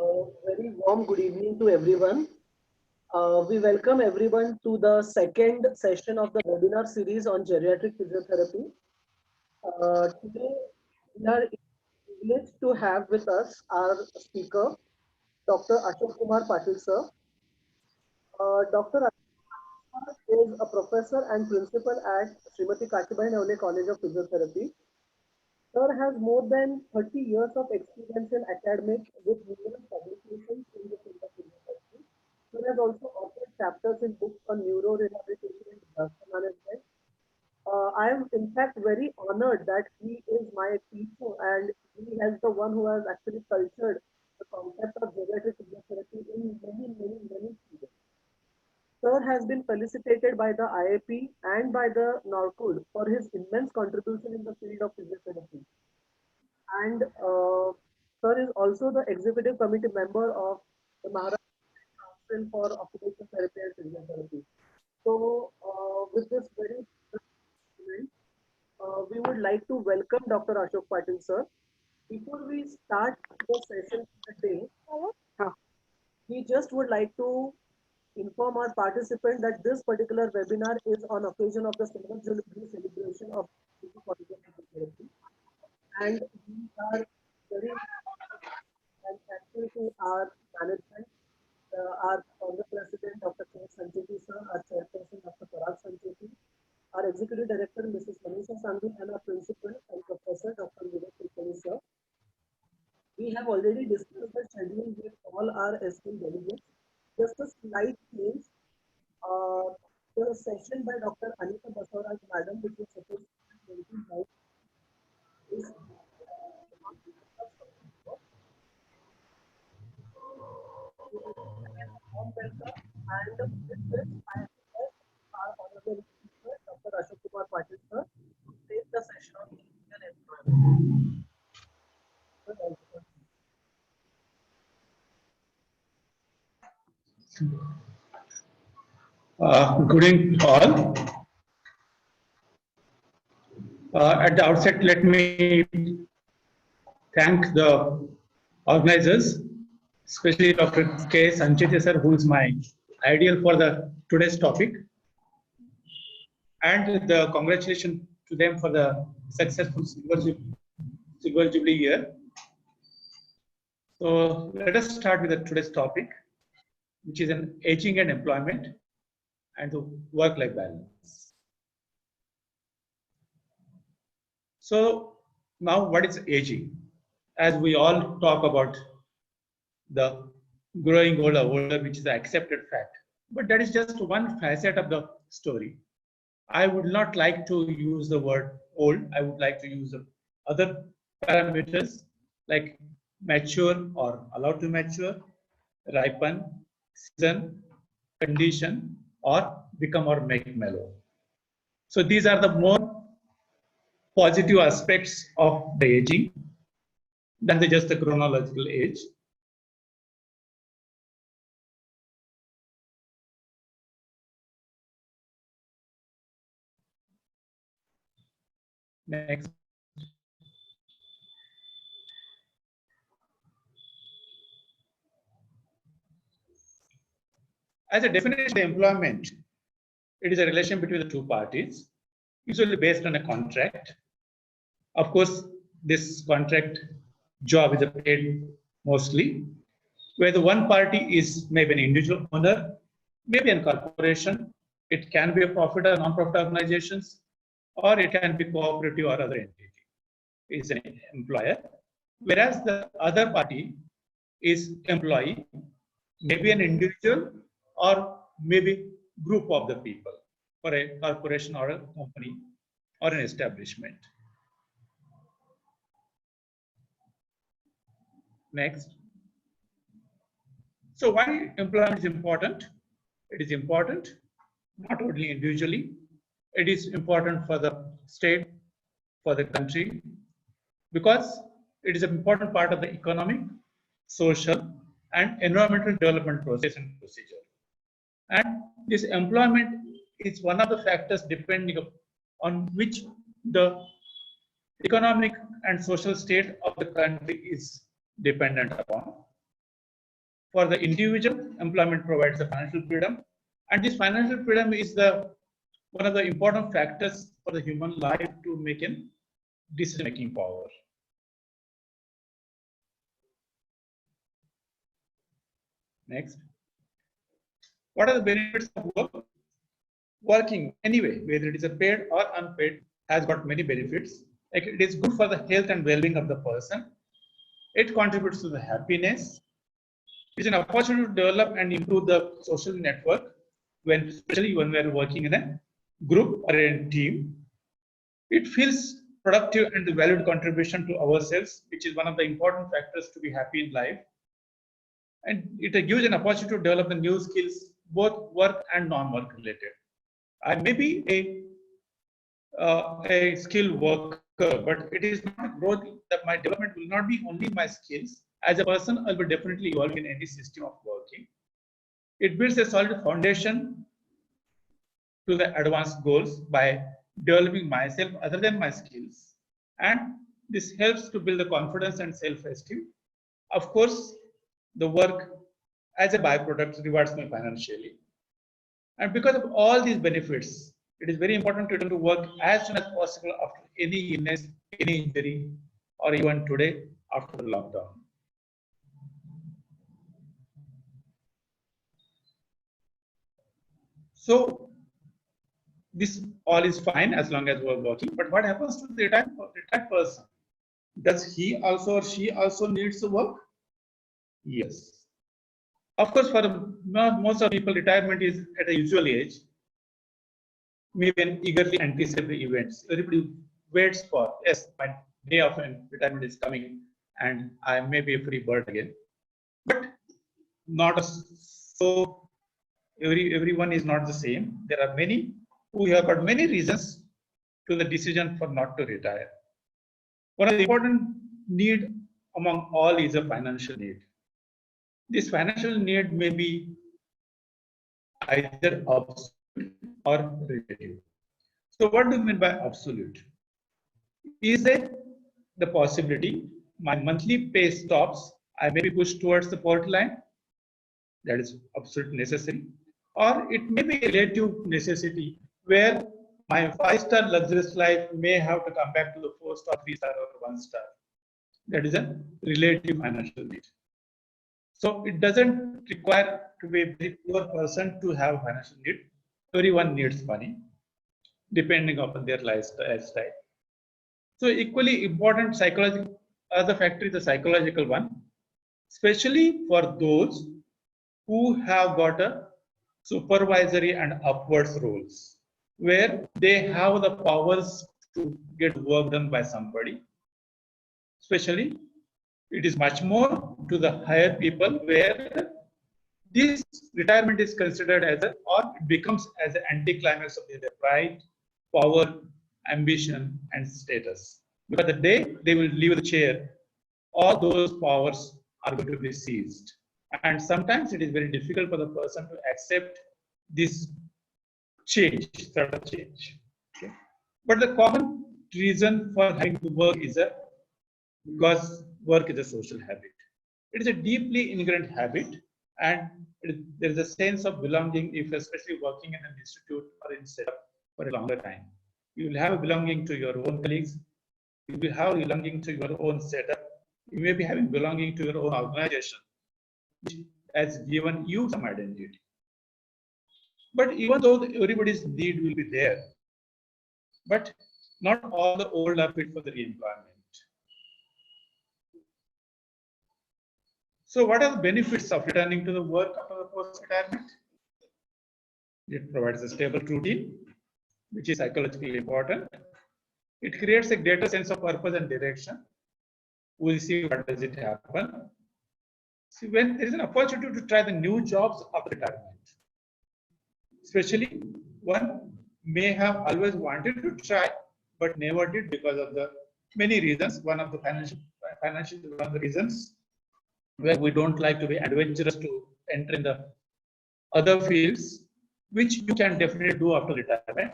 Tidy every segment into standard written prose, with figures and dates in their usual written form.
Very warm good evening to everyone. We welcome everyone to the second session of the webinar series on geriatric physiotherapy. Today, we are privileged to have with us our speaker, Dr. Ashok Kumar Patil sir. Dr. Ashok is a professor and principal at Srimati Kashibai Nevle College of Physiotherapy. Sir has more than 30 years of experience in academics with numerous publications in the field of physiotherapy. Sir has also authored chapters in books on neuro rehabilitation and disaster management. I am in fact very honored that he is my teacher and he has the one who has actually cultured the concept of geriatric physiotherapy in many students. Sir has been felicitated by the IAP and by the NORCUD for his immense contribution in the field of physiotherapy. And Sir is also the executive committee member of the Maharashtra Council for Occupational Therapy and Physiotherapy. So, with this very event, we would like to welcome Dr. Ashok Patil, sir. Before we start the session today, we just would like to inform our participant that this particular webinar is on occasion of the silver jubilee celebration of physiotherapy, and we are very and thankful to our management, our founder president, Dr. K. Sancheti sir, our chairperson, Dr. Parag Sancheti, our executive director, Mrs. Manisha Sandhu, and our principal and professor, Dr. Vivek Kulkarni sir. We have already discussed the schedule with all our esteemed delegates. Just a slight change. The session by Dr. Anita Basawaraj Madam, which was supposed to be 29, is warm welcome, and with this, I request our honorable speaker, Dr. Ashok Kumar Patil sir, to take the session on Indian employment. Good evening all. At the outset, let me thank the organizers, especially Dr. K. Sancheti sir, who is my ideal for the today's topic, and the congratulations to them for the successful Silver Jubilee year. So let us start with the today's topic, which is an aging and employment and the work-life balance. So now what is aging? As we all talk about the growing older, which is an accepted fact. But that is just one facet of the story. I would not like to use the word old. I would like to use other parameters like mature or allowed to mature, ripen, season, condition, or become or make mellow. So these are the more positive aspects of the aging than just the chronological age. Next. As a definition of employment, it is a relation between the two parties, usually based on a contract. Of course, this contract job is paid mostly, where the one party is maybe an individual owner, maybe a corporation. It can be a profit or non-profit organizations, or it can be cooperative or other entity, is an employer. Whereas the other party is employee, maybe an individual or maybe group of the people for a corporation or a company or an establishment. Next. So why employment is important? It is important not only individually, it is important for the state, for the country, because it is an important part of the economic, social, and environmental development process and procedure. And this employment is one of the factors depending on which the economic and social state of the country is dependent upon. For the individual, employment provides the financial freedom, and this financial freedom is the one of the important factors for the human life to make a decision-making power. Next, what are the benefits of work? Working anyway, whether it is a paid or unpaid, has got many benefits. Like it is good for the health and well-being of the person. It contributes to the happiness. It is an opportunity to develop and improve the social network, especially when we are working in a group or in a team. It feels productive and a valued contribution to ourselves, which is one of the important factors to be happy in life. And it gives an opportunity to develop the new skills, both work and non-work related. I may be a skilled worker, but it is not growth that my development will not be only my skills. As a person, I will definitely evolve in any system of working. It builds a solid foundation to the advanced goals by developing myself other than my skills. And this helps to build the confidence and self-esteem. Of course, the work as a byproduct rewards me financially. And because of all these benefits, it is very important to return to work as soon as possible after any illness, any injury, or even today after the lockdown. So this all is fine as long as we're working. But what happens to the retired person? Does he also or she also needs to work? Yes. Of course, for most of people, retirement is at a usual age. Maybe an eagerly anticipated events. Everybody waits for, yes, my day of retirement is coming and I may be a free bird again. But not so everyone is not the same. There are many who have got many reasons to the decision for not to retire. One of the important need among all is a financial need. This financial need may be either absolute or relative. So what do you mean by absolute? Is it the possibility my monthly pay stops, I may be pushed towards the poverty line? That is absolutely necessary. Or it may be a relative necessity where my 5-star luxurious life may have to come back to the 4-star, 3-star, or 1-star. That is a relative financial need. So it doesn't require to be a very poor person to have financial need. Everyone needs money, depending upon their lifestyle. So equally important psychological other factor is the psychological one, especially for those who have got a supervisory and upwards roles, where they have the powers to get work done by somebody. Especially, it is much more to the higher people where this retirement is considered as a, or it becomes as an anticlimax of their pride, power, ambition, and status. Because the day they will leave the chair, all those powers are going to be seized. And sometimes it is very difficult for the person to accept this change, sort of change. Okay? But the common reason for having to work is because work is a social habit. It is a deeply ingrained habit, and there is a sense of belonging if especially working in an institute or in setup for a longer time. You will have a belonging to your own colleagues, you will have belonging to your own setup, you may be having belonging to your own organization, which has given you some identity. But even though everybody's need will be there, but not all the old are fit for the re-employment. So what are the benefits of returning to the work after the post-retirement? It provides a stable routine, which is psychologically important. It creates a greater sense of purpose and direction. We'll see what does it happen. See, when there is an opportunity to try the new jobs after retirement, especially one may have always wanted to try, but never did because of the many reasons. One of the financial is one of the reasons where we don't like to be adventurous to enter in the other fields, which you can definitely do after retirement.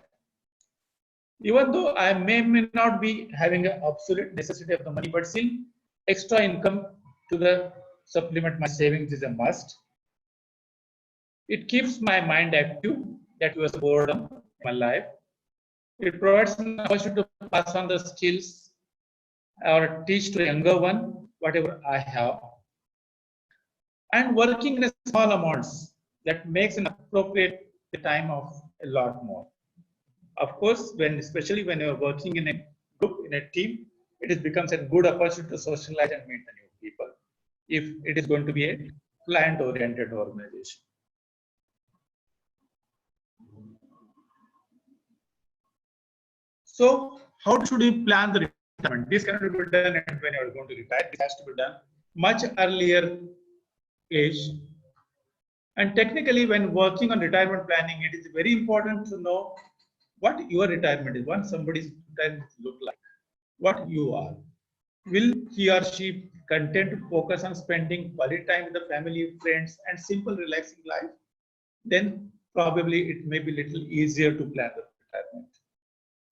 Even though I may not be having an absolute necessity of the money, but still extra income to the supplement my savings is a must. It keeps my mind active. That was boredom in my life. It provides an opportunity to pass on the skills or teach to a younger one whatever I have. And working in a small amounts that makes an appropriate the time of a lot more. Of course, especially when you're working in a group, in a team, it becomes a good opportunity to socialize and meet the new people if it is going to be a client-oriented organization. So, how should you plan the retirement? This cannot be done when you are going to retire. This has to be done much earlier age. And technically, when working on retirement planning, it is very important to know what your retirement is, what somebody's retirement look like, what you are. Will he or she content to focus on spending quality time with the family, friends, and simple relaxing life? Then probably it may be a little easier to plan the retirement.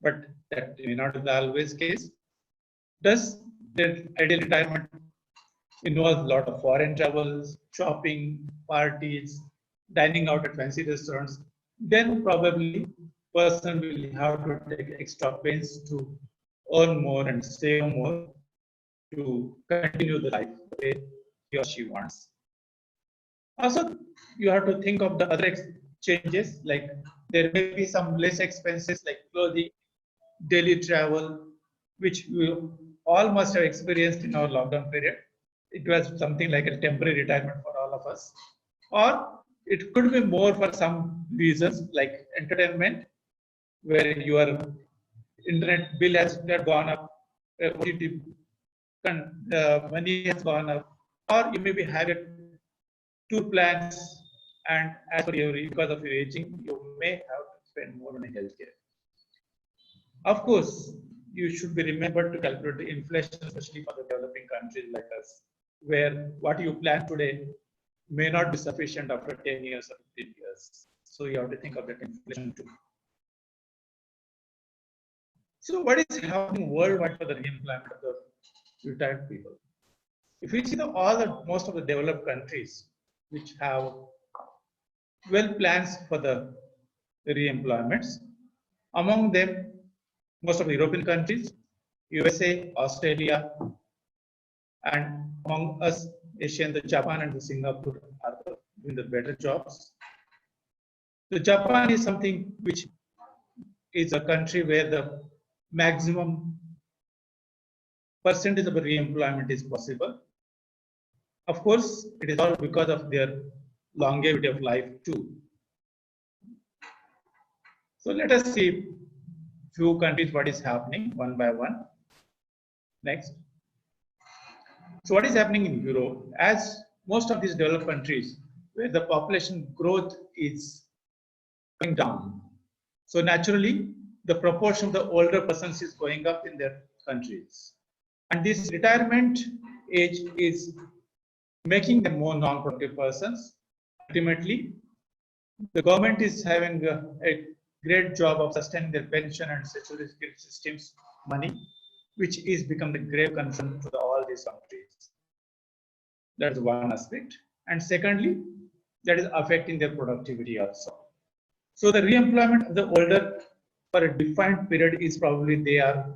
But that may not be always case. Does the ideal retirement involve a lot of foreign travels, shopping, parties, dining out at fancy restaurants? Then probably person will have to take extra pains to earn more and save more to continue the life the way he or she wants. Also, you have to think of the other changes, like there may be some less expenses like clothing, daily travel, which we all must have experienced in our lockdown period. It was something like a temporary retirement for all of us. Or it could be more for some reasons like entertainment, where your internet bill has gone up, OTT money has gone up, or you may be having two plans, and as for your because of your aging, you may have to spend more on healthcare. Of course, you should be remembered to calculate the inflation, especially for the developing countries like us, where what you plan today may not be sufficient after 10 years or 15 years. So you have to think of that inflation too. So what is happening worldwide for the re-employment of the retired people? If we see most of the developed countries which have well plans for the re-employments, among them most of the European countries, USA, Australia, and among us, Asian, the Japan and the Singapore are doing the better jobs. The Japan is something which is a country where the maximum percentage of re-employment is possible. Of course, it is all because of their longevity of life too. So let us see few countries what is happening one by one. Next. So what is happening in Europe? As most of these developed countries where the population growth is going down, so naturally the proportion of the older persons is going up in their countries, and this retirement age is making them more non-productive persons. Ultimately, the government is having a great job of sustaining their pension and social security systems money, which is become the grave concern to all these countries. That's one aspect. And secondly, that is affecting their productivity also. So the re-employment of the older for a defined period is probably they are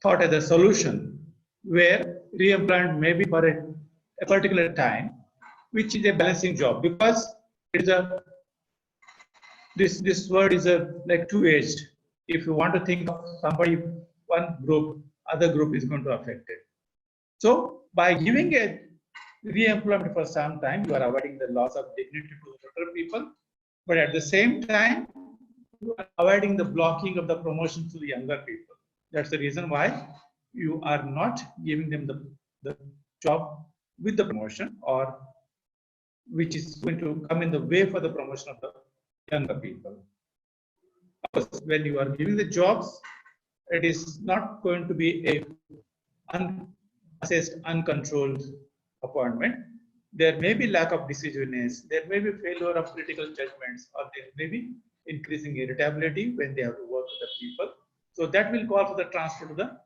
thought as a solution, where re-employment may be for a particular time, which is a balancing job, because it is a this word is like two-edged. If you want to think of somebody, one group, other group is going to affect it. So by giving a re-employment for some time, you are avoiding the loss of dignity to older people, but at the same time, you are avoiding the blocking of the promotion to the younger people. That's the reason why you are not giving them the job with the promotion, or which is going to come in the way for the promotion of the younger people. Of course, when you are giving the jobs, it is not going to be a unassessed, uncontrolled appointment. There may be lack of decisiveness, there may be failure of critical judgments, or there may be increasing irritability when they have to work with the people. So that will call for the transfer to the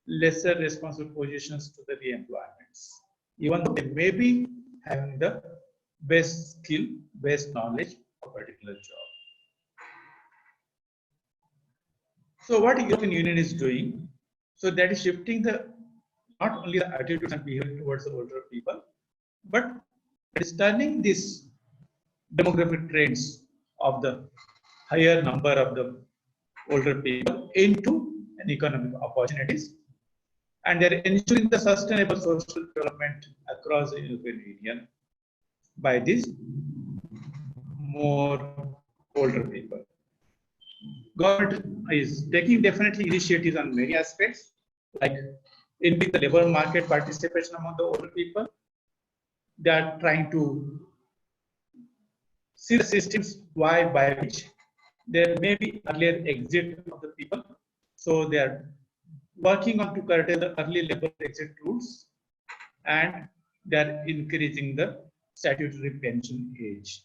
lesser responsible positions to the re-employments. even though they may be having the best skill, best knowledge of a particular job. So what European Union is doing, so that is shifting the not only the attitudes and behavior towards the older people, but it is turning this demographic trends of the higher number of the older people into an economic opportunities, and they're ensuring the sustainable social development across the European Union by this more older people. Government is taking definitely initiatives on many aspects, like increasing the labor market participation among the older people. They are trying to see the systems by which there may be earlier exit of the people. So they are working on to curtail the early labor exit rules, and they are increasing the statutory pension age.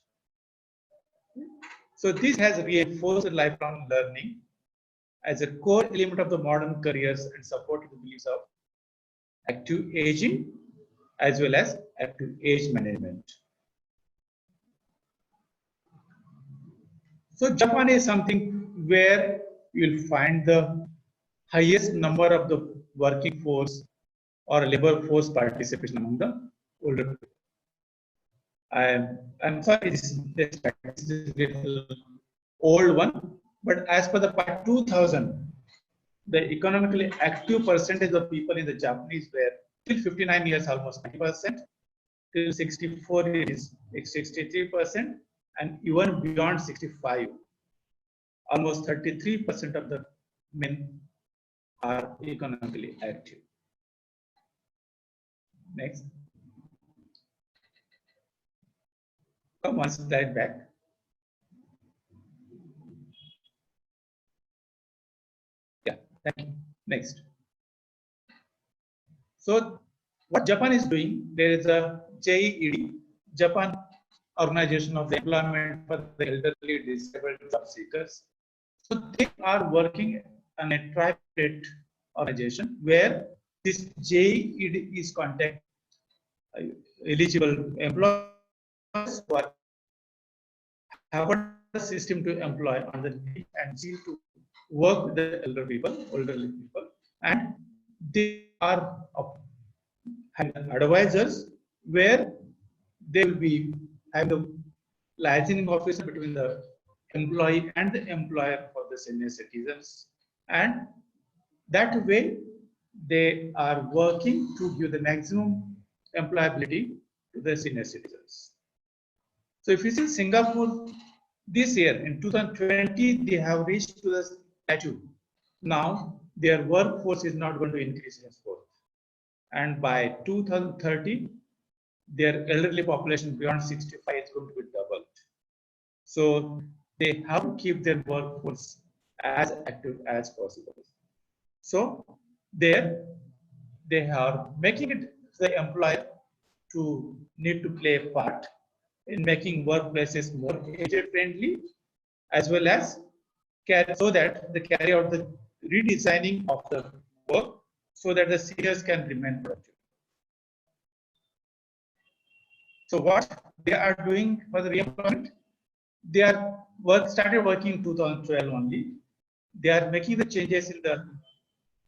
So this has reinforced lifelong learning as a core element of the modern careers and supported the beliefs of active aging as well as active age management. So Japan is something where you will find the highest number of the working force or labor force participation among the older people. I'm sorry, this is a little old one, but as per the part 2000, the economically active percentage of people in the Japanese were till 59 years almost 90%, till 64 years 63%, and even beyond 65, almost 33% of the men are economically active. Next. Come one slide back. Yeah, thank you. Next. So what Japan is doing, there is a JED, Japan Organization of the Employment for the Elderly Disabled Job Seekers. So they are working on a tripartite organization where this JED is contact eligible employees who are have a system to employ on the need and zeal to work with the elderly people, and they are advisors where they will be having the licensing officer between the employee and the employer for the senior citizens, and that way they are working to give the maximum employability to the senior citizens. So if you see Singapore, this year in 2020, they have reached to the statute. Now their workforce is not going to increase henceforth. And by 2030, their elderly population beyond 65 is going to be doubled. So they have to keep their workforce as active as possible. So there they are making it the employer to need to play a part in making workplaces more aged friendly, as well as so that they carry out the redesigning of the work so that the seniors can remain productive. So what they are doing for the re-employment, they are started working in 2012 only. They are making the changes in the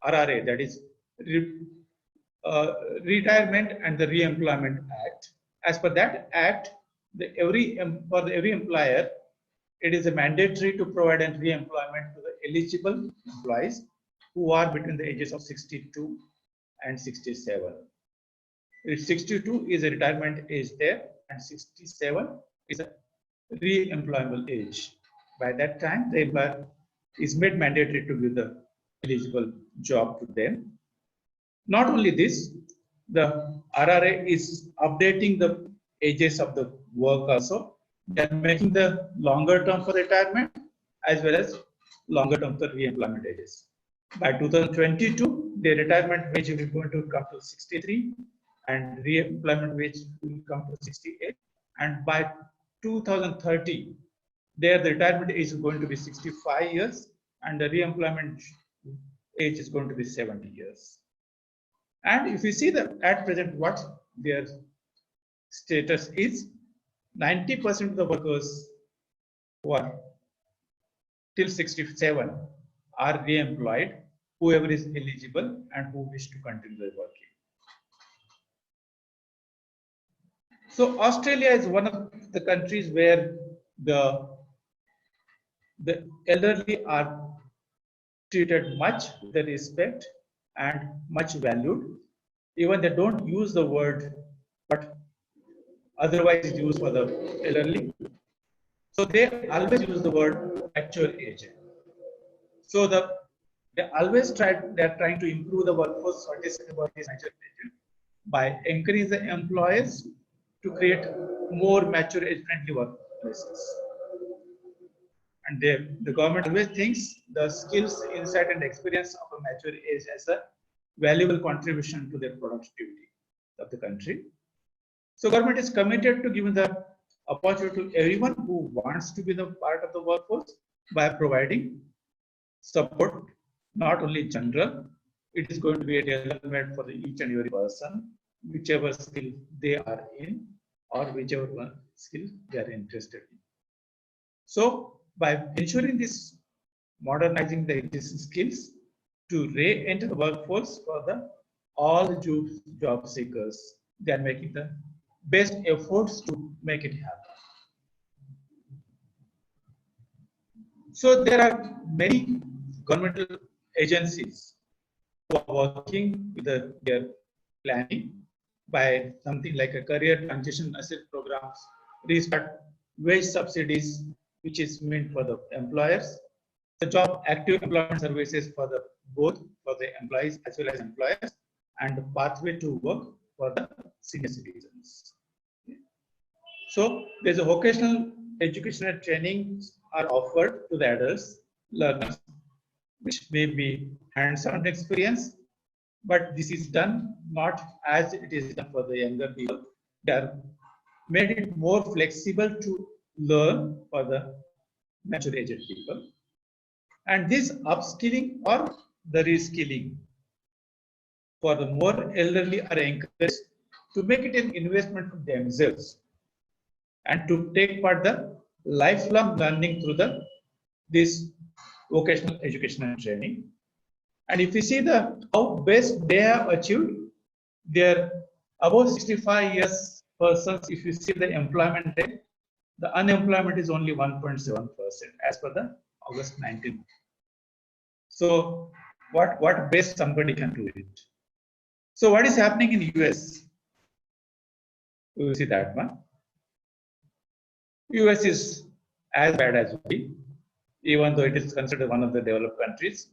RRA, that is Retirement and the Re-employment Act. As per that act, for every employer, it is a mandatory to provide a re-employment to the eligible employees who are between the ages of 62 and 67. 62 is a retirement age there, and 67 is a re-employable age. By that time, the employer is made mandatory to give the eligible job to them. Not only this, the RRA is updating the ages of the work also. They are making the longer term for retirement as well as longer term for re-employment ages. By 2022, the retirement wage is going to come to 63 and re-employment wage will come to 68. And by 2030, there the retirement age is going to be 65 years and the re-employment age is going to be 70 years. And if you see the at present what their status is 90% of the workers who are till 67 are re-employed, whoever is eligible and who wish to continue their working. So Australia is one of the countries where the elderly are treated much with respect and much valued. Even they don't use the word, but otherwise is used for the elderly. So they always use the word mature age. So they always they're trying to improve the workforce participation for this mature age by encouraging the employers to create more mature age friendly workplaces. And the government always thinks the skills, insight, and experience of a mature age as a valuable contribution to their productivity of the country. So government is committed to giving the opportunity to everyone who wants to be the part of the workforce by providing support, not only general. It is going to be a development for each and every person, whichever skill they are in or whichever skill they are interested in. So by ensuring this, modernizing the existing skills to re-enter the workforce for all the job seekers, they are making the best efforts to make it happen. So there are many governmental agencies who are working with their planning by something like a career transition assist programs, restart wage subsidies, which is meant for the employers, the job active employment services for the both for the employees as well as employers, and the pathway to work for the senior citizens. So there's a vocational educational trainings are offered to the adults learners, which may be hands-on experience, but this is done not as it is done for the younger people. They are made it more flexible to learn for the mature aged people. And this upskilling or the reskilling for the more elderly are encouraged to make it an investment for themselves and to take part the lifelong learning through this vocational education and training. And if you see how best they have achieved, they're above 65 years persons. If you see the employment rate, the unemployment is only 1.7% as per the August 19th. So what best somebody can do it. So what is happening in US? We will see that one. US is as bad as we, even though it is considered one of the developed countries.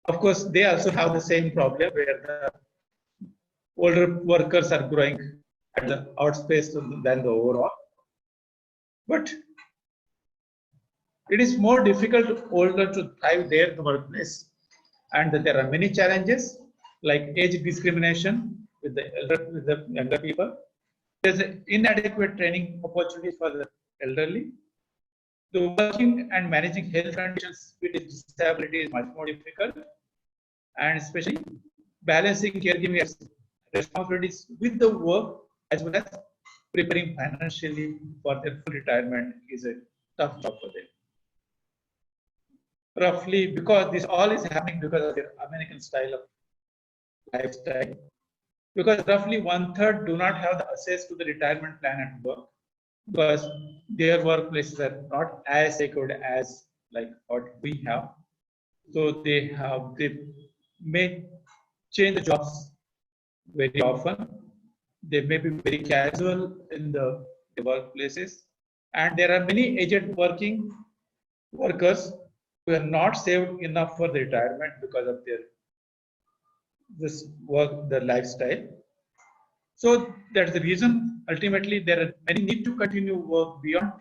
Of course, they also have the same problem where the older workers are growing at the outspace than the overall. But it is more difficult for older to thrive there in the workplace. And there are many challenges like age discrimination with the younger people. There's an inadequate training opportunities for the elderly. The working and managing health conditions with disability is much more difficult, and especially balancing caregiving responsibilities with the work as well as preparing financially for their full retirement is a tough job for them. Roughly, because this all is happening because of their American style of lifestyle, because roughly 1/3 do not have the access to the retirement plan at work because their workplaces are not as secured as like what we have. So they may change the jobs very often. They may be very casual in the workplaces, and there are many aged workers who are not saved enough for the retirement because of their lifestyle. So that's the reason. Ultimately, there are many need to continue work beyond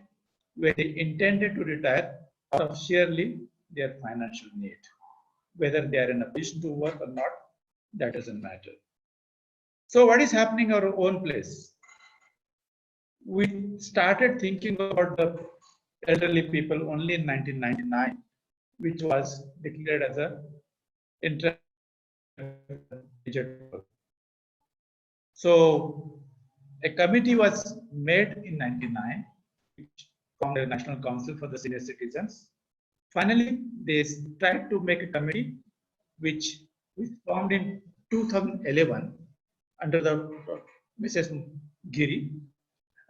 where they intended to retire out of sheerly their financial need. Whether they are in a position to work or not, that doesn't matter. So what is happening in our own place? We started thinking about the elderly people only in 1999, which was declared as a intermediate. So a committee was made in 1999, which formed a National Council for the Senior Citizens. Finally, they tried to make a committee which was formed in 2011 under the Mrs. Giri,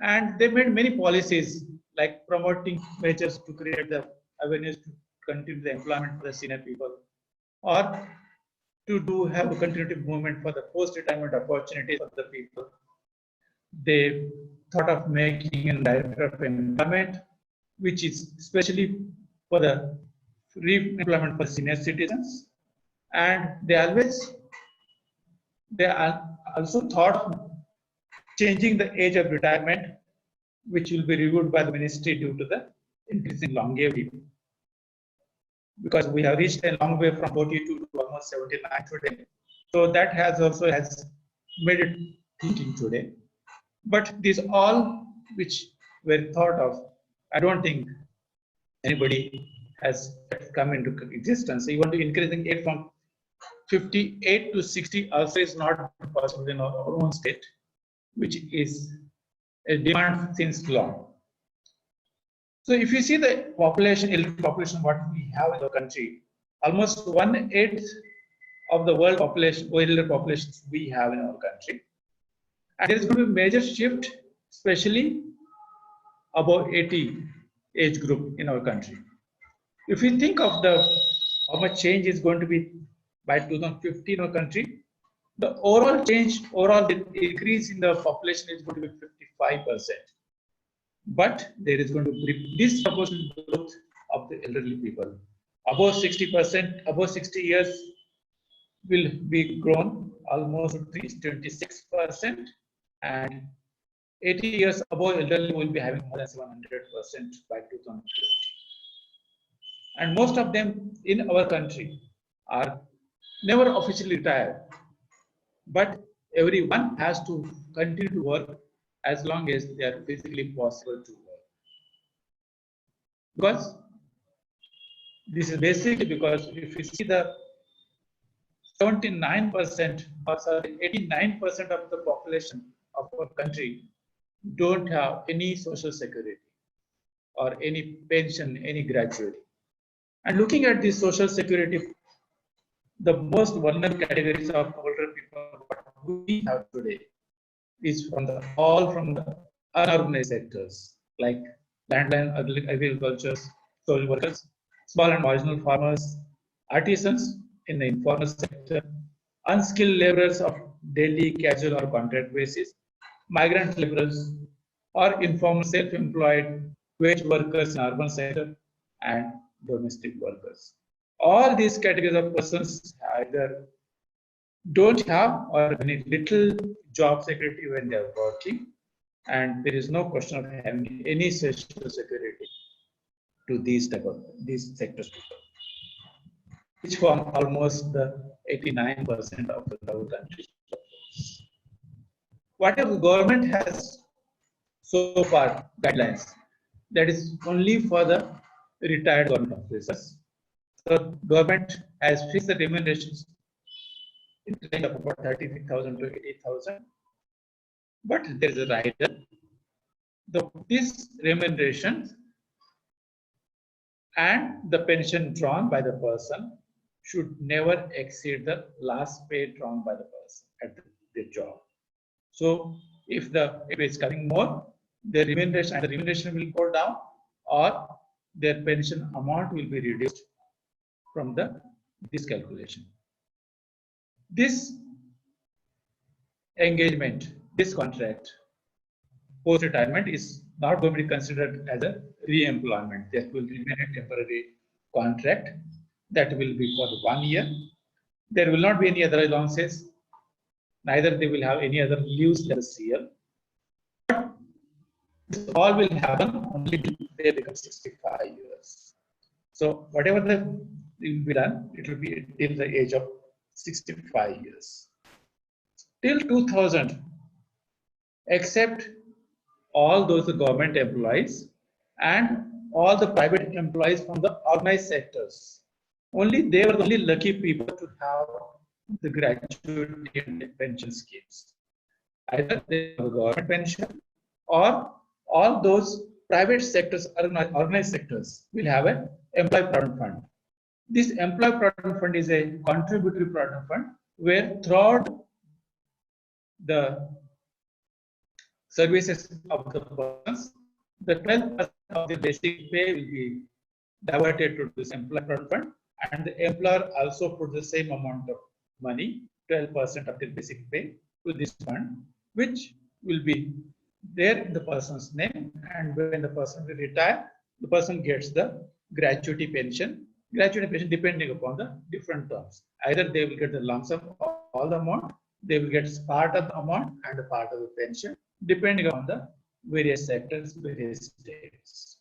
and they made many policies like promoting measures to create the awareness to continue the employment for the senior people, or to have a continuity movement for the post-retirement opportunities for the people. They thought of making a director of employment, which is especially for the re-employment for senior citizens, and they also thought of changing the age of retirement, which will be reviewed by the ministry due to the increasing longevity. Because we have reached a long way from 42 to almost 79 today. So that has also made it thinking today. But these all which were thought of, I don't think anybody has come into existence. So you want to increasing it from 58 to 60 also is not possible in our own state, which is a demand since long. So if you see the population, elderly population, what we have in the country, almost 1/8 of the world population, elderly populations we have in our country. And there is going to be a major shift, especially above 80 age group in our country. If you think of how much change is going to be by 2050 in our country, the overall increase in the population is going to be 55%. But there is going to be disproportionate growth of the elderly people. Above 60%, above 60 years will be grown almost 26%, and 80 years above elderly will be having more than 700% by 2050. And most of them in our country are never officially retired, but everyone has to continue to work as long as they are physically possible to work. Because this is basically because if you see the 79% or sorry, 89% of the population of our country don't have any social security or any pension, any gratuity. And looking at this social security, the most vulnerable categories of older people what we have today is from the unorganized sectors like landline agriculture, soil workers, small and marginal farmers, artisans in the informal sector, unskilled laborers of daily, casual or contract basis, migrant laborers, or informal self-employed wage workers in urban sector, and domestic workers. All these categories of persons either don't have or very little job security when they are working, and there is no question of having any social security to these sectors people, which form almost the 89% of the country. Whatever the government has so far guidelines, that is only for the retired government officers. The government has fixed the remunerations in the range of about 33,000 to 80,000. But there is a rider. This remuneration and the pension drawn by the person should never exceed the last pay drawn by the person at the job. So if it is coming more, their remuneration will go down, or their pension amount will be reduced from this calculation. This engagement, this contract, post-retirement is not going to be considered as a re-employment. That will remain a temporary contract that will be for 1 year. There will not be any other allowances. Neither they will have any other leaves than the CL. But this all will happen only when they become 65 years. So whatever will be done, it will be till the age of 65 years. Till 2000, except all those government employees and all the private employees from the organized sectors. Only they were the only lucky people to have the gratuity and pension schemes. Either they have a government pension or all those private sectors, organized sectors will have an employee provident fund. This employee provident fund is a contributory provident fund where throughout the services of the persons, the 12% of the basic pay will be diverted to this employee provident fund, and the employer also put the same amount of money, 12% of the basic pay, to this fund, which will be there in the person's name, and when the person will retire, the person gets the gratuity pension. Gratuity pension depending upon the different terms. Either they will get the lump sum of all the amount, they will get part of the amount and a part of the pension, depending on the various sectors, various states.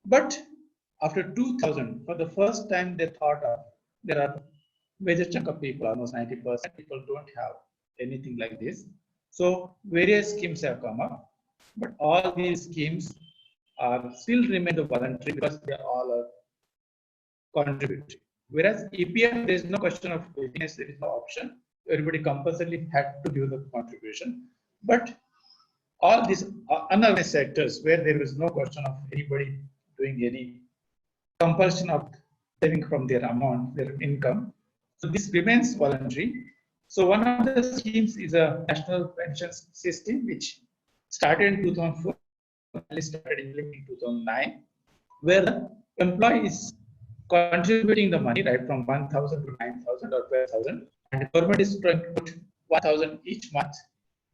But after 2000, for the first time, they thought of there are major chunk of people, almost 90% people don't have anything like this. So various schemes have come up, but all these schemes are still remain the voluntary because they all are contributory. Whereas EPF, there is no question of willingness, there is no option. Everybody compulsorily had to give the contribution. But all these unorganized sectors where there is no question of anybody doing any compulsion of saving from their amount, their income. So this remains voluntary. So one of the schemes is a national pension system, which started in 2004, started in 2009, where the employee is contributing the money right from 1,000 to 9,000 or 12,000, and the government is trying to put 1,000 each month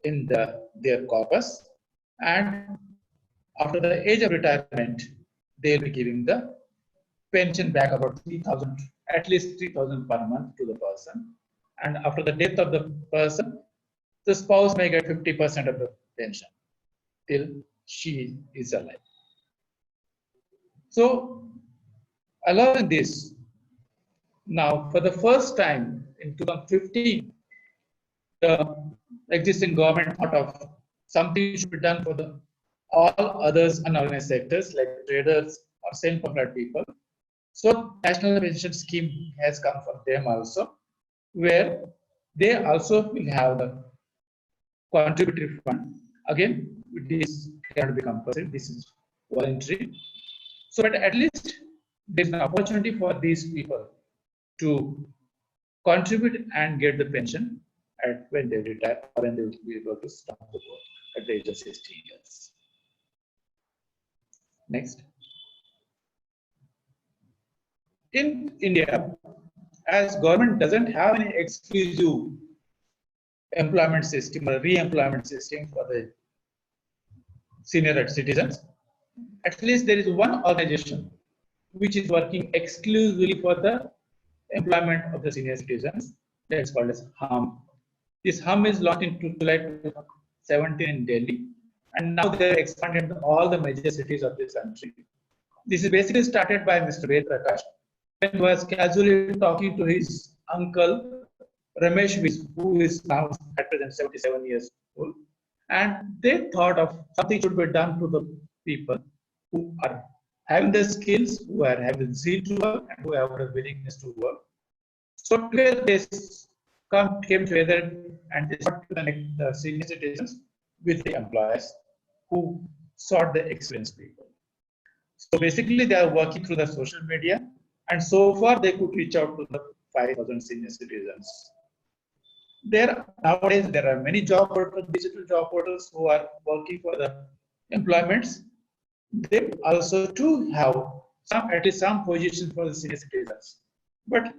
in their corpus, and after the age of retirement, they will be giving the pension back about 3,000, at least 3,000 per month to the person. And after the death of the person, the spouse may get 50% of the pension till she is alive. So, allowing this, now for the first time in 2015, the existing government thought of something should be done for the all others unorganized sectors like traders or self-employed people. So national pension scheme has come for them also, where they also will have the contributory fund. Again, this cannot be compulsory. This is voluntary. So, but at least there is an opportunity for these people to contribute and get the pension at when they retire or when they will be able to start the work at the age of 60 years. Next. In India, as government doesn't have any exclusive employment system or re-employment system for the senior citizens, at least there is one organization which is working exclusively for the employment of the senior citizens. That is called as HUM. This HUM is launched in July 2017 in Delhi, and now they are expanded to all the major cities of this country. This is basically started by Mr. Ved Prakash, when he was casually talking to his uncle Ramesh, who is now at present 77 years old, and they thought of something should be done to the people who are having the skills, who are having the zeal to work, and who have the willingness to work. So together they came together and they sought to connect the senior citizens with the employers who sought the experienced people. So basically they are working through the social media, and so far they could reach out to the 5,000 senior citizens. Nowadays there are many job portals, digital job portals who are working for the employments. They also too have at least some positions for the senior citizens, but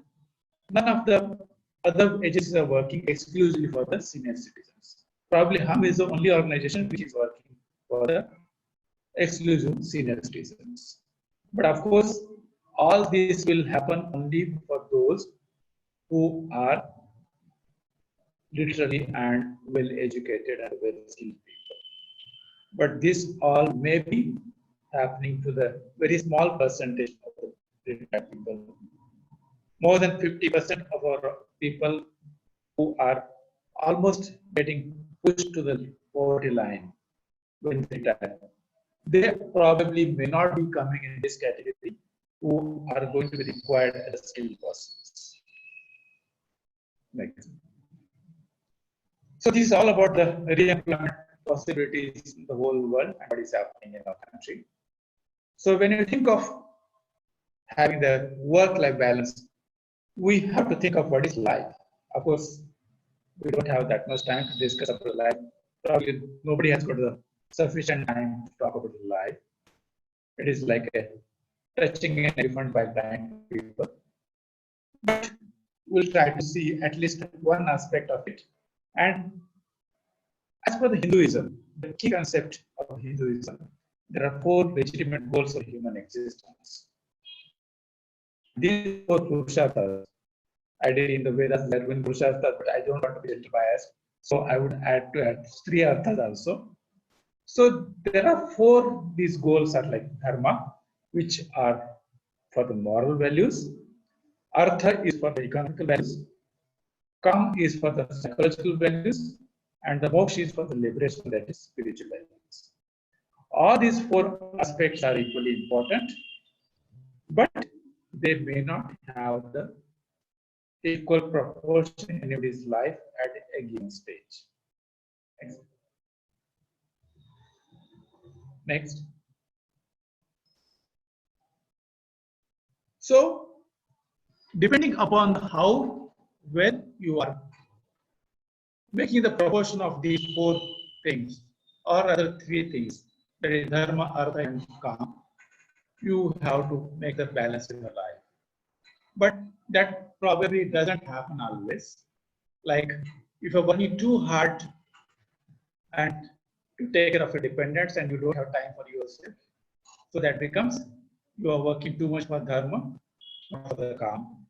none of the other agencies are working exclusively for the senior citizens. Probably HUM is the only organization which is working for the exclusive senior citizens. But of course, all this will happen only for those who are literally and well educated and well skilled people. But this all may be happening to the very small percentage of the retired people. More than 50% of our people who are almost getting pushed to the poverty line when they retire, they probably may not be coming in this category who are going to be required as skilled persons. Next. So this is all about the re-employment possibilities in the whole world and what is happening in our country. So when you think of having the work-life balance, we have to think of what is life. Of course, we don't have that much time to discuss about life. Probably nobody has got the sufficient time to talk about life. It is like a touching an elephant by blind people. But we'll try to see at least one aspect of it. And as per the Hinduism, the key concept of Hinduism, there are four legitimate goals of human existence. These four Purusharthas, I did in the Vedas, there are Purusharthas, but I don't want to be little biased. So I would add three Arthas also. So there are four, these goals are like Dharma, which are for the moral values. Artha is for the economical values. Kam is for the psychological values. And the Moksha is for the liberation, that is spiritual values. All these four aspects are equally important, but they may not have the equal proportion in anybody's life at a given stage. Next. So, depending upon how well you are making the proportion of these four things or other three things, that is Dharma, Artha, and Kam, you have to make the balance in your life. But that probably doesn't happen always. Like if you're working too hard and to take care of your dependents and you don't have time for yourself, so that becomes you are working too much for Dharma, not for the Kam.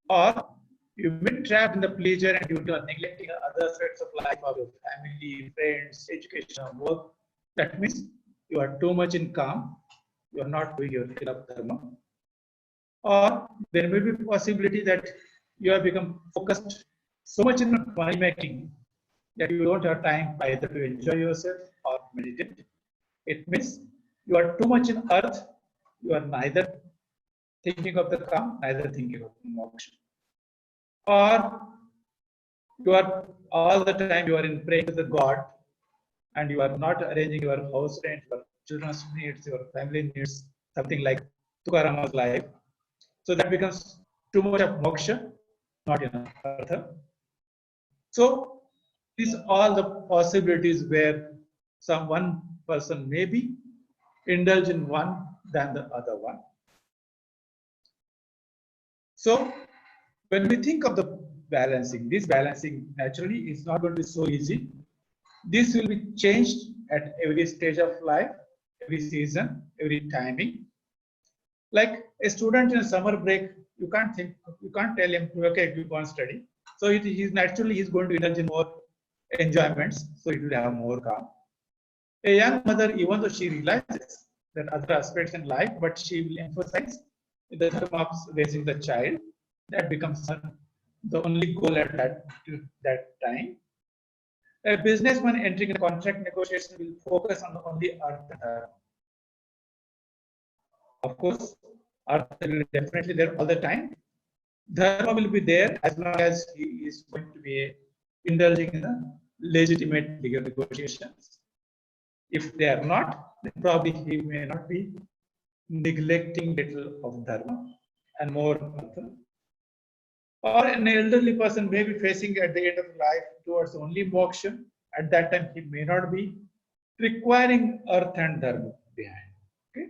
Or you've been trapped in the pleasure and you are neglecting other aspects of life, of your family, friends, education, work. That means you are too much in Kam, you are not doing your enough Dharma. Or there may be a possibility that you have become focused so much in money making that you don't have time either to enjoy yourself or meditate. It means you are too much in earth, you are neither thinking of the Kam, neither thinking of the moksha. Or you are all the time you are in praying to the God and you are not arranging your house rent, your children's needs, your family needs, something like Tukarama's life. So that becomes too much of moksha, not enough artha. So these are all the possibilities where one person may be indulge in one than the other one. So when we think of the balancing, this balancing naturally is not going to be so easy. This will be changed at every stage of life, every season, every timing. Like a student in a summer break, you can't tell him, okay, you go and study. So he's going to indulge in more enjoyments, so it will have more calm. A young mother, even though she realizes that other aspects in life, but she will emphasize the dharma of raising the child. That becomes the only goal at that time. A businessman entering a contract negotiation will focus on only artha. Of course, artha will be definitely there all the time. Dharma will be there as long as he is going to be indulging in the legitimate legal negotiations. If they are not, then probably he may not be neglecting little of dharma and more artha. Or an elderly person may be facing at the end of life towards only moksha. At that time, he may not be requiring earth and dharma behind. Okay,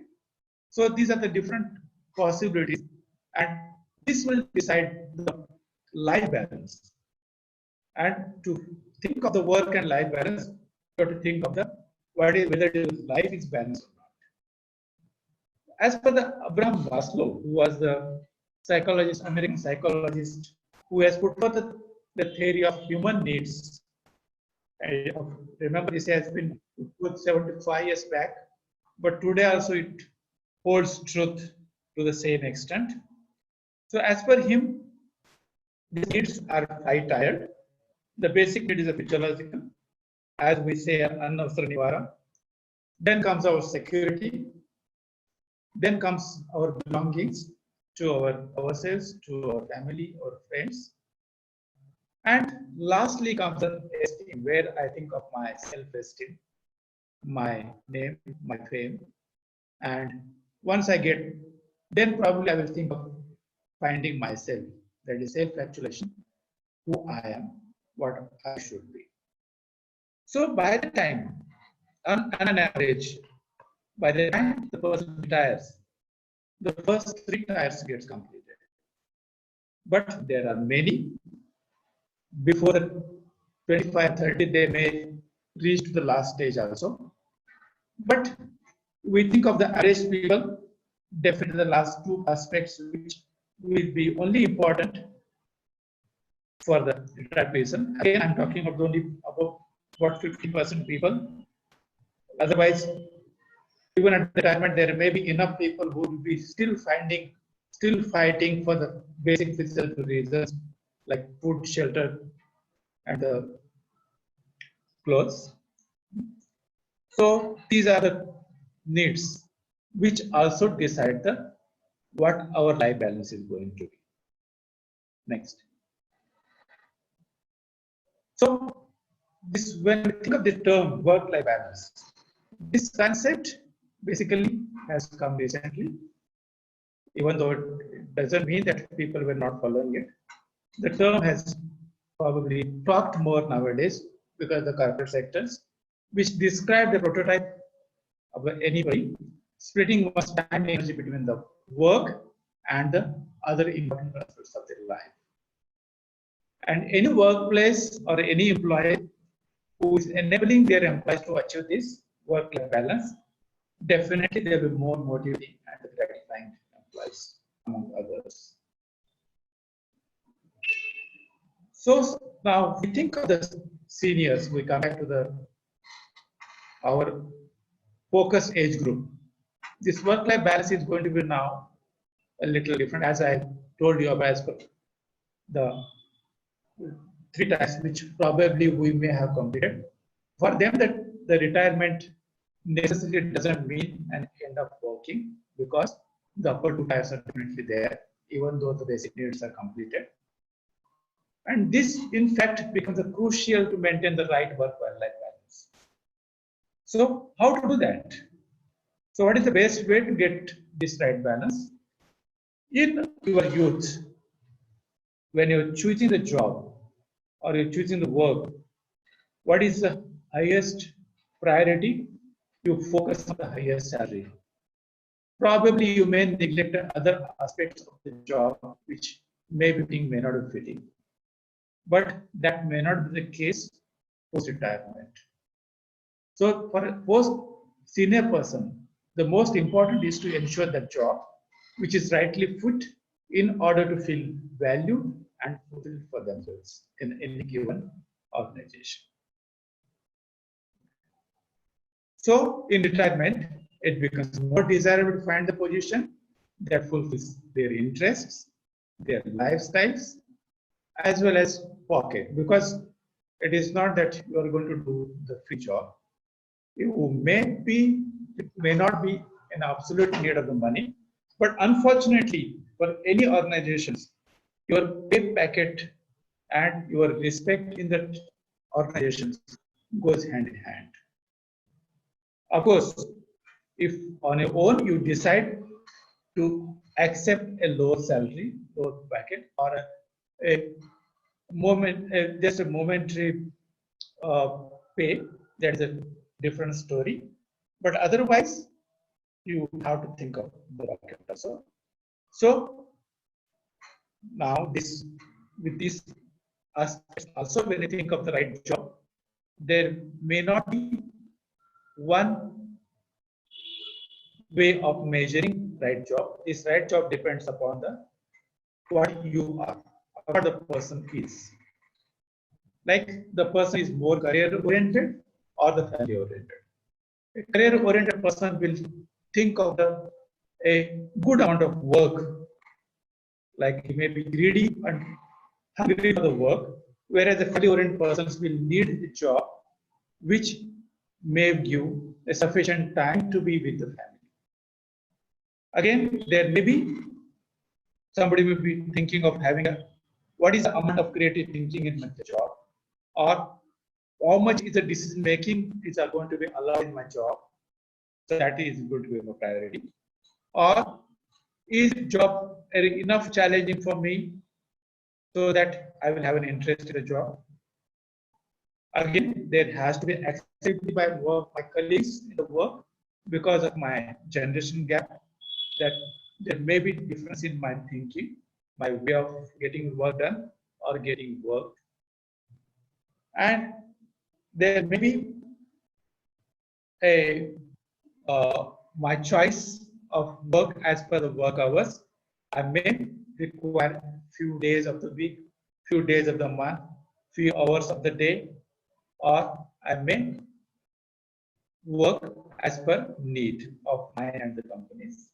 so these are the different possibilities, and this will decide the life balance. And to think of the work and life balance, you have to think of whether life is balanced or not. As per the Abraham Maslow, who was the psychologist, American psychologist, who has put forth the theory of human needs. I remember this has been put 75 years back, but today also it holds truth to the same extent. So as per him, these needs are five-tiered. The basic need is a physiological, as we say, anavastra nivara. Then comes our security. Then comes our belongings to ourselves, to our family or friends. And lastly comes the esteem, where I think of my self-esteem, my name, my fame. And once I get, then probably I will think of finding myself. That is self-actualization, who I am, what I should be. So by the time, on an average, by the time the person retires, the first 3 tiers gets completed. But there are many before 25, 30, they may reach to the last stage also. But we think of the average people, definitely the last 2 aspects which will be only important for the retired person. Again, I'm talking about only about what 50% people. Otherwise, even at retirement, there may be enough people who will be still fighting for the basic physical reasons like food, shelter, and the clothes. So these are the needs which also decide the what our life balance is going to be. Next. So this, when we think of the term work-life balance, this concept basically has come recently, even though it doesn't mean that people were not following it. The term has probably talked more nowadays because the corporate sectors, which describe the prototype of anybody splitting one's time and energy between the work and the other important aspects of their life. And any workplace or any employee who is enabling their employees to achieve this work-life balance, definitely they will be more motivating and gratifying employees among others. So now we think of the seniors, we come back to our focus age group. This work-life balance is going to be now a little different, as I told you about the 3 tasks which probably we may have completed. For them, that the retirement necessarily doesn't mean an end of working, because the upper 2 tasks are definitely there, even though the basic needs are completed. And this, in fact, becomes a crucial to maintain the right work-life balance. So, how to do that? So, what is the best way to get this right balance? In your youth, when you're choosing the job or you're choosing the work, what is the highest priority? You focus on the highest salary. Probably you may neglect other aspects of the job which may be fitting, may not be fitting. But that may not be the case post-retirement. So for a post-senior person, the most important is to ensure that job which is rightly put in order to feel valued and fulfilled for themselves in any given organization. So in retirement, it becomes more desirable to find the position that fulfills their interests, their lifestyles, as well as pocket, because it is not that you are going to do the free job. It may not be an absolute need of the money, but unfortunately for any organizations, your pay packet and your respect in that organizations goes hand in hand. Of course, if on your own you decide to accept a lower salary, lower packet, or just a momentary pay, that is a different story. But otherwise, you have to think of the bucket also. So now with these aspects also, when you think of the right job, there may not be one way of measuring right job. This right job depends upon the what you are, what the person is. Like the person is more career oriented or the family oriented. A career oriented person will think of a good amount of work, like he may be greedy and hungry for the work, whereas the family oriented persons will need a job which may give a sufficient time to be with the family. Again, there may be somebody will be thinking of having what is the amount of creative thinking in the job, or how much is the decision making is going to be allowed in my job. So that is going to be my priority. Or is job enough challenging for me so that I will have an interest in the job? Again, there has to be acceptability by my colleagues in the work because of my generation gap, that there may be difference in my thinking, my way of getting work done or getting work. And there may be a my choice of work as per the work hours. I may require few days of the week, few days of the month, few hours of the day, or I may work as per need of mine and the companies.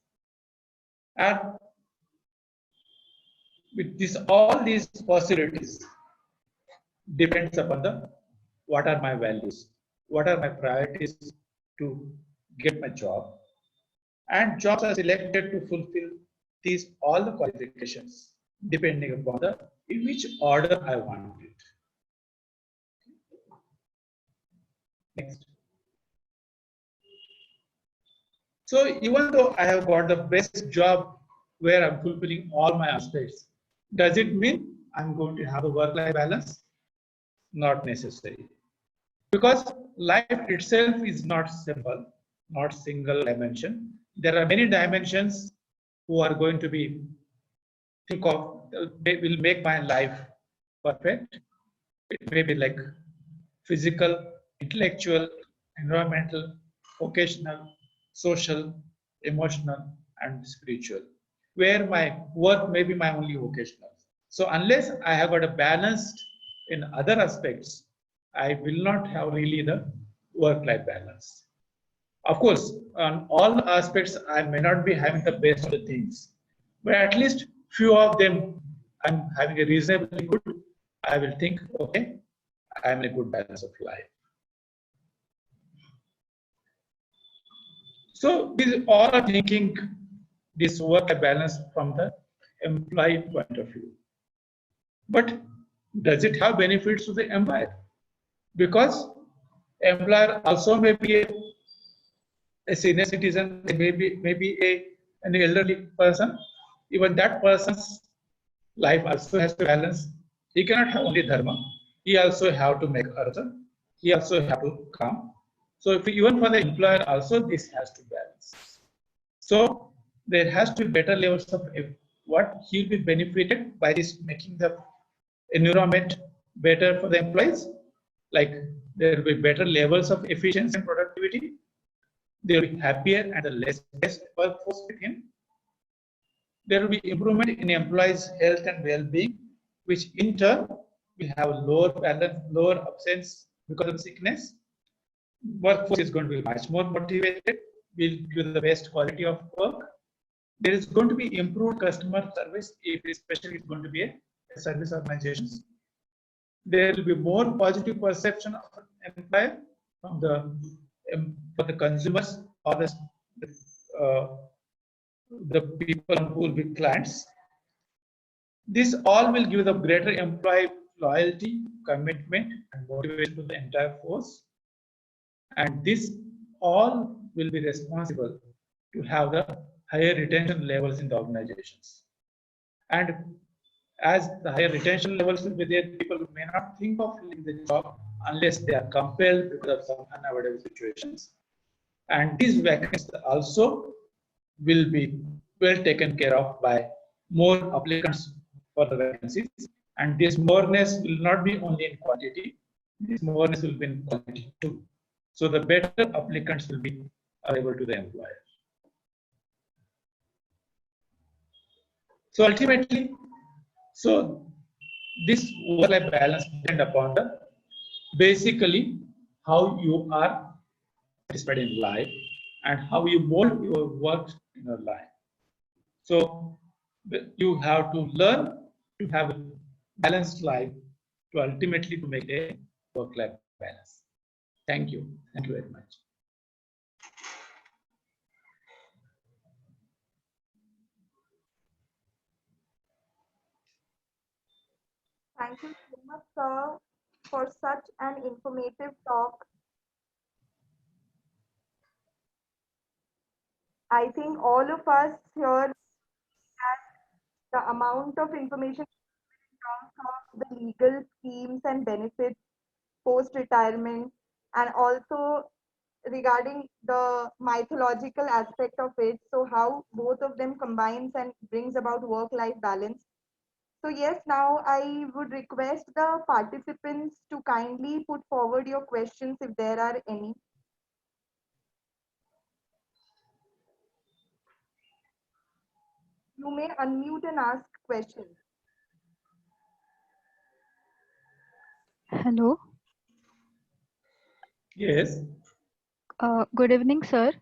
And with this, all these possibilities depends upon the what are my values, what are my priorities to get my job, and jobs are selected to fulfill these all the qualifications depending upon the in which order I want it. Next. So even though I have got the best job where I'm fulfilling all my aspects, does it mean I'm going to have a work-life balance? Not necessary. Because life itself is not simple, not single dimension. There are many dimensions who are going to be think of will make my life perfect. It may be like physical, intellectual, environmental, vocational, social, emotional, and spiritual, where my work may be my only vocational. So unless I have got a balanced in other aspects, I will not have really the work-life balance. Of course, on all aspects, I may not be having the best of the things, but at least few of them I'm having a reasonably good. I will think, okay, I'm in a good balance of life. So these all are thinking this work-life balance from the employee point of view. But does it have benefits to the employer? Because employer also may be a senior citizen, maybe an elderly person. Even that person's life also has to balance. He cannot have only dharma. He also have to make artha. He also have to come. So if even for the employer also this has to balance. So there has to be better levels of what he'll be benefited by this making the environment better for the employees. Like there will be better levels of efficiency and productivity. They will be happier and the less stressed workforce with him. There will be improvement in employees' health and well-being, which in turn will have lower balance, lower absence because of sickness. Workforce is going to be much more motivated, will give the best quality of work. There is going to be improved customer service, if especially it's going to be a service organizations. There will be more positive perception of an employer from for the consumers or uh, the people who will be clients. This all will give the greater employee loyalty, commitment, and motivation to the entire force. And this all will be responsible to have the higher retention levels in the organizations. And as the higher retention levels will be there, people may not think of leaving the job unless they are compelled because of some unavoidable situations. And these vacancies also will be well taken care of by more applicants for the vacancies. And this moreness will not be only in quantity, this moreness will be in quality too. So the better applicants will be available to the employer. So ultimately, so this work-life balance depends upon the basically how you are satisfied in life and how you mold your work in your life. So you have to learn to have a balanced life to ultimately to make a work-life balance. Thank you. Thank you very much. Thank you so much, sir, for such an informative talk. I think all of us here that the amount of information in terms of the legal schemes and benefits post retirement, and also regarding the mythological aspect of it. So, how both of them combines and brings about work life balance. So, yes, now I would request the participants to kindly put forward your questions if there are any. You may unmute and ask questions. Hello. Yes. Good evening, sir.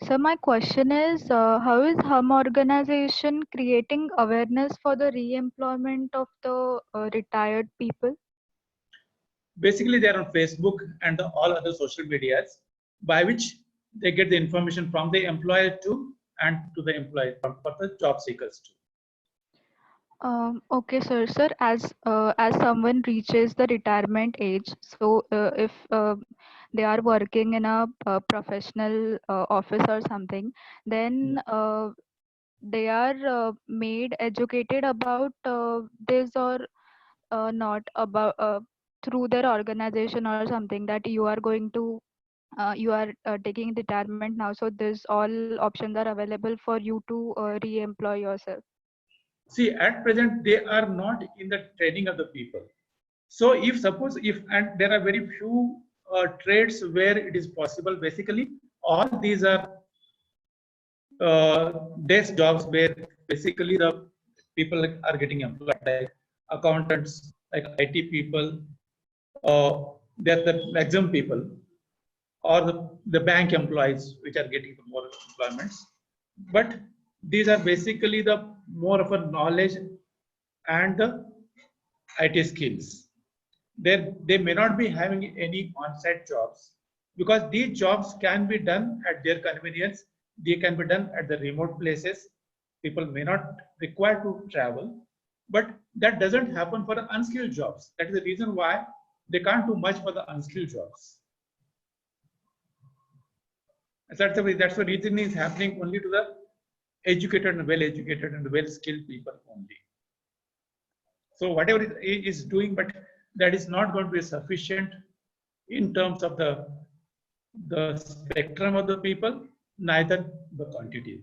So my question is, how is hum organization creating awareness for the re-employment of the retired people? Basically, they are on Facebook and all other social medias, by which they get the information from the employer too and to the employer for the job seekers too. Okay, sir. Sir, as someone reaches the retirement age, so if they are working in a, professional office or something, then they are made educated about this, or not about through their organization or something, that you are going to you are taking retirement now, so this all options are available for you to re-employ yourself. See, at present, they are not in the training of the people. So if suppose if, and there are very few trades where it is possible, basically, all these are desk jobs where basically the people are getting employed, like accountants, like IT people, they're the maximum people, or the bank employees which are getting more employments. But these are basically the more of a knowledge and the IT skills. They may not be having any on-site jobs, because these jobs can be done at their convenience. They can be done at the remote places. People may not require to travel, but that doesn't happen for the unskilled jobs. That is the reason why they can't do much for the unskilled jobs. That's the reason is happening only to the educated and well-educated and well-skilled people only. So whatever it is doing, but that is not going to be sufficient in terms of the spectrum of the people, neither the quantity.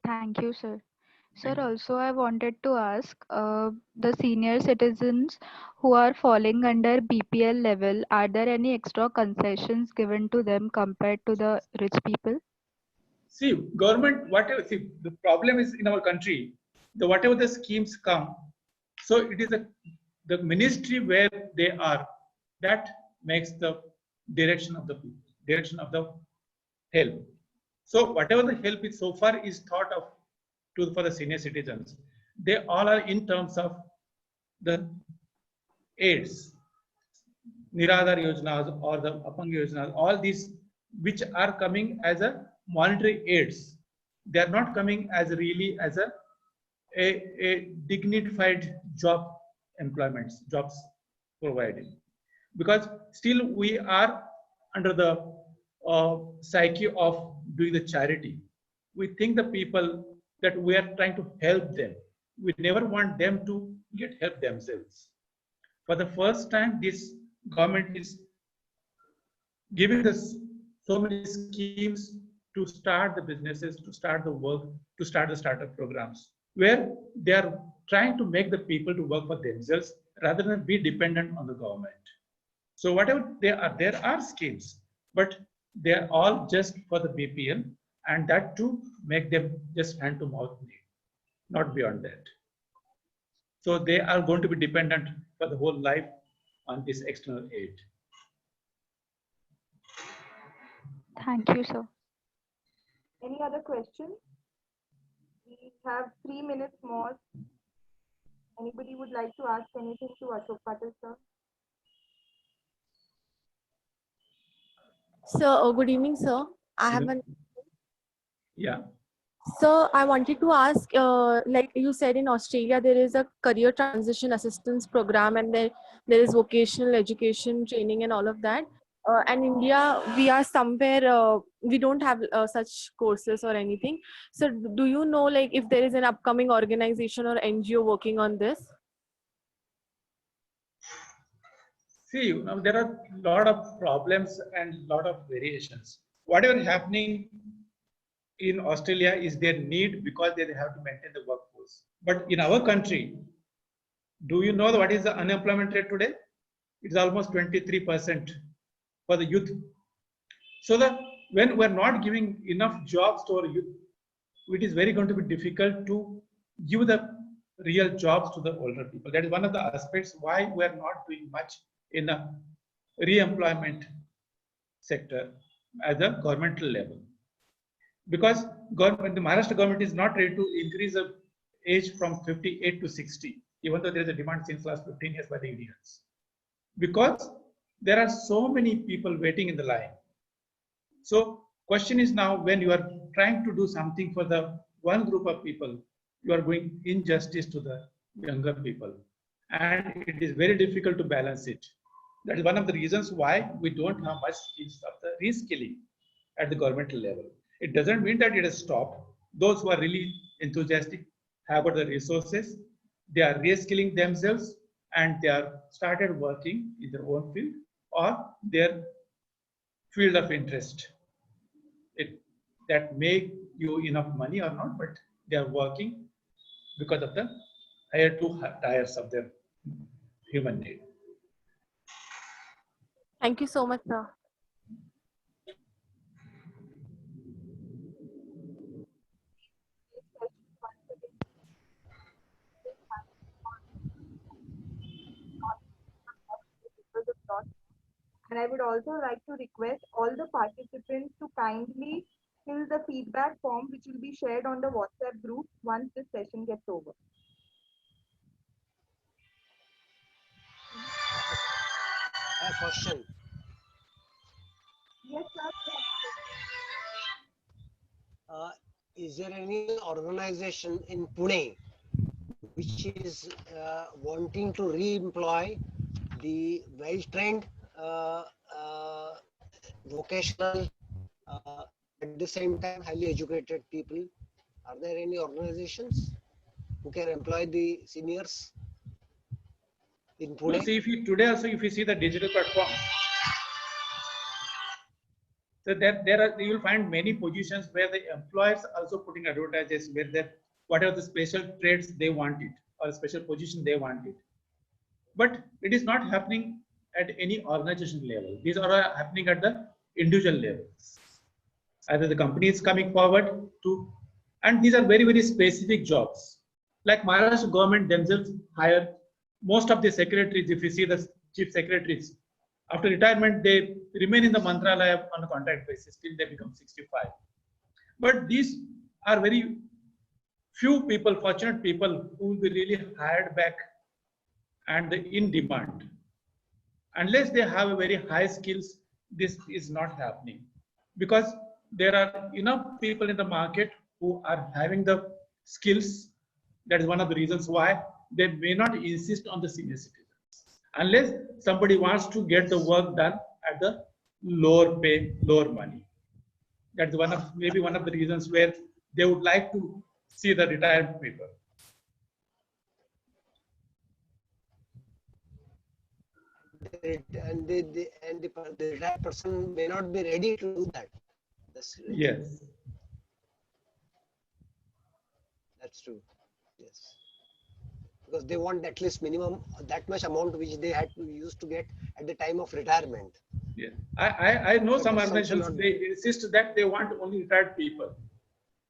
Thank you, sir. Sir, Thank you. also I wanted to ask, the senior citizens who are falling under BPL level, are there any extra concessions given to them compared to the rich people? See, government, whatever, see, the problem is in our country, whatever the schemes come, so it is the ministry where they are, that makes the direction of the help. So whatever the help is so far is thought of for the senior citizens, they all are in terms of the aids, Niradhar Yojanas or the Apang Yojanas, all these which are coming as a monetary aids. They are not coming as really as a dignified job employments, jobs provided. Because still we are under the psyche of doing the charity. We think the people that we are trying to help them. We never want them to get help themselves. For the first time, this government is giving us so many schemes to start the businesses, to start the work, to start the startup programs, where they are trying to make the people to work for themselves rather than be dependent on the government. So whatever there are schemes, but they are all just for the BPL, and that too make them just hand to mouth, not beyond that. So they are going to be dependent for the whole life on this external aid. Thank you, sir. Any other questions? We have 3 minutes more. Anybody would like to ask anything to Ashok Patil, sir? Sir, good evening, sir. I have an Yeah. So I wanted to ask, like you said, in Australia there is a career transition assistance program, and there is vocational education training and all of that. And India, we are somewhere we don't have such courses or anything. So do you know, like, if there is an upcoming organization or NGO working on this? See, there are a lot of problems and a lot of variations. Whatever happening in Australia is their need because they have to maintain the workforce. But in our country, do you know what is the unemployment rate today? It's almost 23% for the youth. So that when we're not giving enough jobs to our youth, it is very going to be difficult to give the real jobs to the older people. That is one of the aspects why we are not doing much in the re-employment sector at the governmental level. Because government, the Maharashtra government is not ready to increase the age from 58 to 60, even though there is a demand since last 15 years by the unions. Because there are so many people waiting in the line. So question is now, when you are trying to do something for the one group of people, you are doing injustice to the younger people. And it is very difficult to balance it. That is one of the reasons why we don't have much skills of the reskilling at the governmental level. It doesn't mean that it has stopped. Those who are really enthusiastic have got the resources, they are reskilling themselves and they are started working in their own field or their field of interest. That make you enough money or not, but they are working because of the higher two tiers of their human need. Thank you so much, sir. And I would also like to request all the participants to kindly fill the feedback form, which will be shared on the WhatsApp group once this session gets over. A question. Yes, sir. Is there any organization in Pune which is wanting to re-employ the well-trained vocational at the same time highly educated people? Are there any organizations who can employ the seniors in No, Pune? see, if you today also, if you see the digital platform, so there are, you will find many positions where the employers also putting advertises where that whatever the special trades they want it or special position they want it. But it is not happening at any organization level. These are happening at the individual levels. Either the company is coming forward to, and these are very, very specific jobs. Like Maharashtra government themselves hire most of the secretaries, if you see the chief secretaries, after retirement, they remain in the Mantralaya on a contract basis till they become 65. But these are very few people, fortunate people, who will be really hired back and in demand. Unless they have a very high skills, this is not happening. Because there are enough people in the market who are having the skills. That is one of the reasons why they may not insist on the senior citizens. Unless somebody wants to get the work done at the lower pay, lower money. That's one of maybe one of the reasons where they would like to see the retired people. And the retired person may not be ready to do that. Yes. That's true. Yes. Because they want at least minimum that much amount which they had to use to get at the time of retirement. Yeah. I know But some that's organizations, also not they insist that they want only retired people.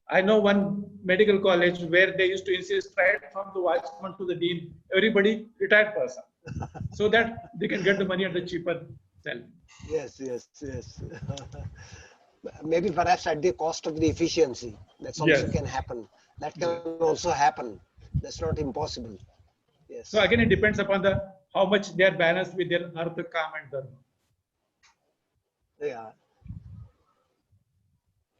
I know one medical college where they used to insist right from the watchman to the dean, everybody retired person, so that they can get the money at the cheaper salary. Yes, yes, yes. Maybe perhaps at the cost of the efficiency. That's also Yes. can happen. That can also happen. That's not impossible. Yes. So again, it depends upon the how much they are balanced with their artha, kam, and dharma. Yeah.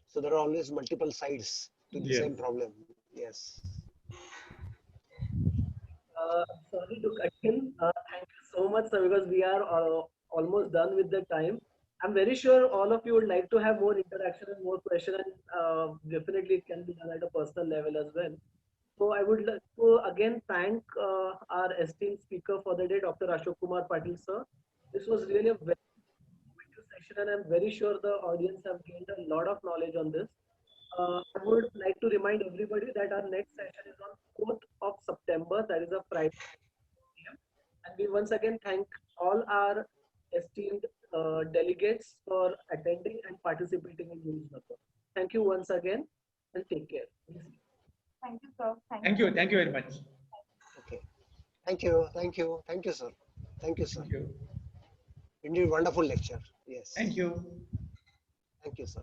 So there are always multiple sides to the Yes. same problem. Yes. Sorry to cut in. Thank you so much, sir, because we are almost done with the time. I'm very sure all of you would like to have more interaction and more question, and definitely it can be done at a personal level as well. So I would like to again thank our esteemed speaker for the day, Dr. Ashok Kumar Patil, sir. This was really a very informative session, and I'm very sure the audience have gained a lot of knowledge on this. I would like to remind everybody that our next session is on 4th of September, that is a Friday. And we once again thank all our esteemed delegates for attending and participating in this. Thank you once again and take care. Thank you, sir. Thank you. Thank you very much. Okay. Thank you. Thank you. Thank you, sir. Thank you, sir. Thank you. Indeed, wonderful lecture. Yes. Thank you. Thank you, sir.